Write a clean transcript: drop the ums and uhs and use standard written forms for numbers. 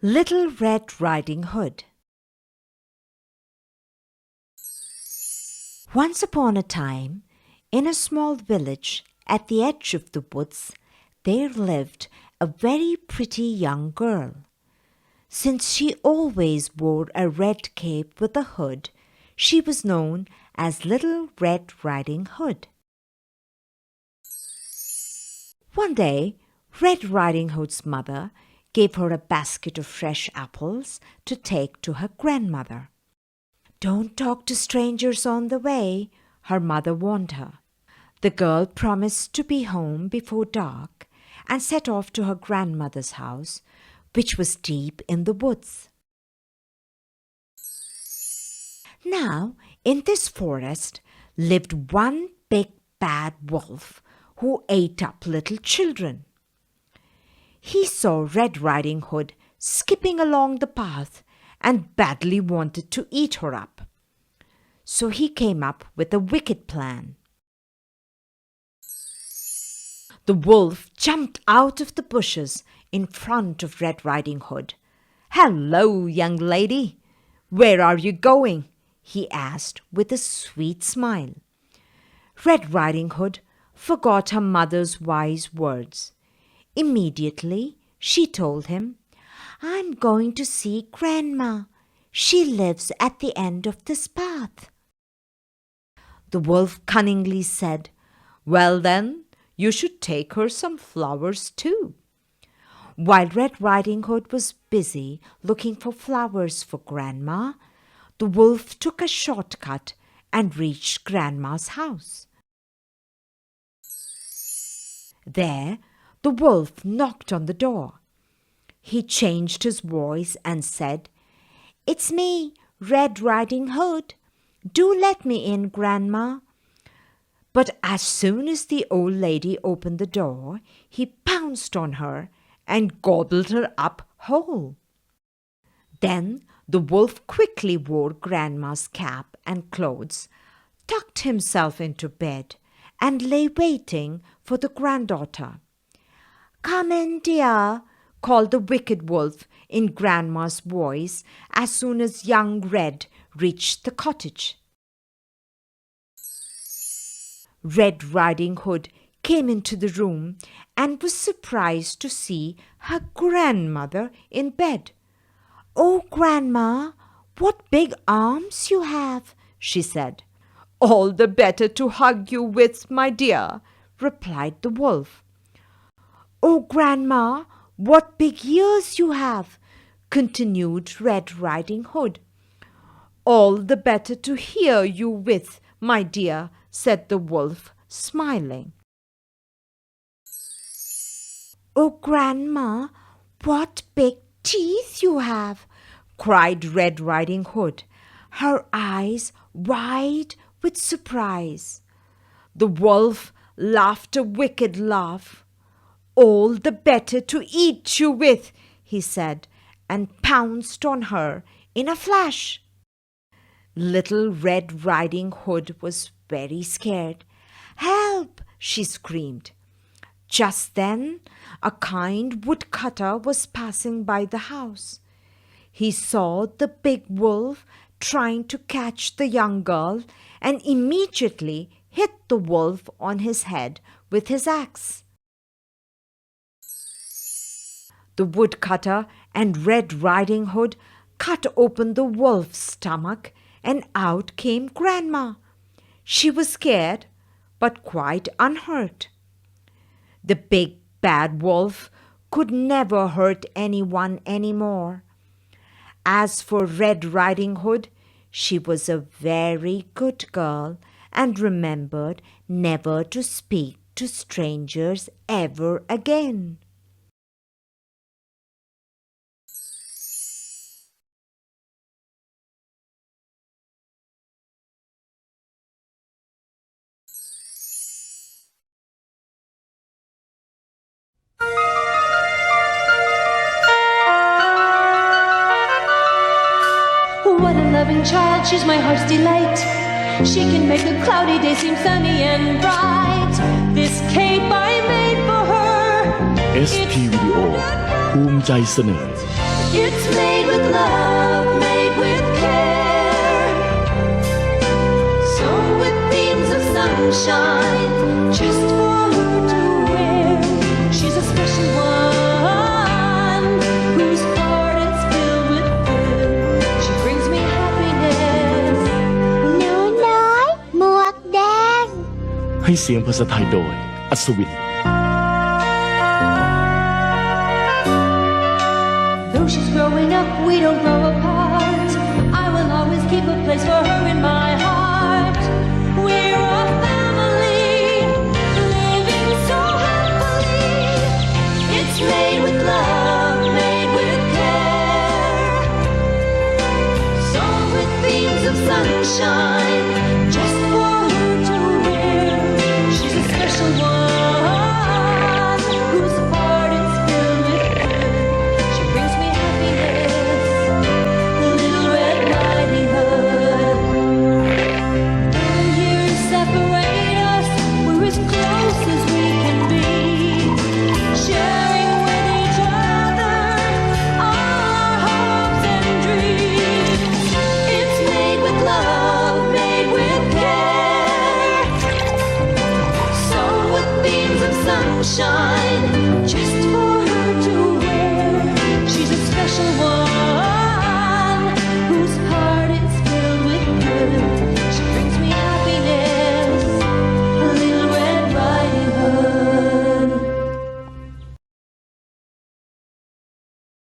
Little Red Riding Hood. Once upon a time, in a small village at the edge of the woods, there lived a very pretty young girl. Since she always wore a red cape with a hood, she was known as Little Red Riding Hood. One day, Red Riding Hood's mother gave her a basket of fresh apples to take to her grandmother. "Don't talk to strangers on the way," her mother warned her. The girl promised to be home before dark and set off to her grandmother's house, which was deep in the woods. Now, in this forest lived one big bad wolf who ate up little children. He saw Red Riding Hood skipping along the path and badly wanted to eat her up. So he came up with a wicked plan. The wolf jumped out of the bushes in front of Red Riding Hood. "Hello, young lady. Where are you going?" he asked with a sweet smile. Red Riding Hood forgot her mother's wise words. Immediately, she told him, "I'm going to see Grandma. She lives at the end of this path." The wolf cunningly said, "Well then, you should take her some flowers too." While Red Riding Hood was busy looking for flowers for Grandma, the wolf took a shortcut and reached Grandma's house. There, the wolf knocked on the door. He changed his voice and said, "It's me, Red Riding Hood. Do let me in, Grandma." But as soon as the old lady opened the door, he pounced on her and gobbled her up whole. Then the wolf quickly wore Grandma's cap and clothes, tucked himself into bed, and lay waiting for the granddaughter. "Come in, dear," called the wicked wolf in Grandma's voice as soon as young Red reached the cottage. Red Riding Hood came into the room and was surprised to see her grandmother in bed. "Oh, Grandma, what big arms you have," she said. "All the better to hug you with, my dear," replied the wolf. "Oh, Grandma, what big ears you have," continued Red Riding Hood. "All the better to hear you with, my dear," said the wolf, smiling. "Oh, Grandma, what big teeth you have," cried Red Riding Hood, her eyes wide with surprise. The wolf laughed a wicked laugh. "All the better to eat you with," he said, and pounced on her in a flash. Little Red Riding Hood was very scared. "Help!" she screamed. Just then, a kind woodcutter was passing by the house. He saw the big wolf trying to catch the young girl and immediately hit the wolf on his head with his axe. The woodcutter and Red Riding Hood cut open the wolf's stomach, and out came Grandma. She was scared, but quite unhurt. The big bad wolf could never hurt anyone anymore. As for Red Riding Hood, she was a very good girl and remembered never to speak to strangers ever again. What a loving child, she's my heart's delight. She can make a cloudy day seem sunny and bright. This cape I made for her. SP วิดีโอภูมิใจเสนอ It's made with love, made with care, sewn with beams of sunshine, just for her to wear. She's a special one, whose heart is filled with good. She brings me happiness. หนูน้อยหมวกแดง ให้เสียงภาษาไทยโดยอัศวิน Though she's growing up, we don't grow apart. I will always keep a place for her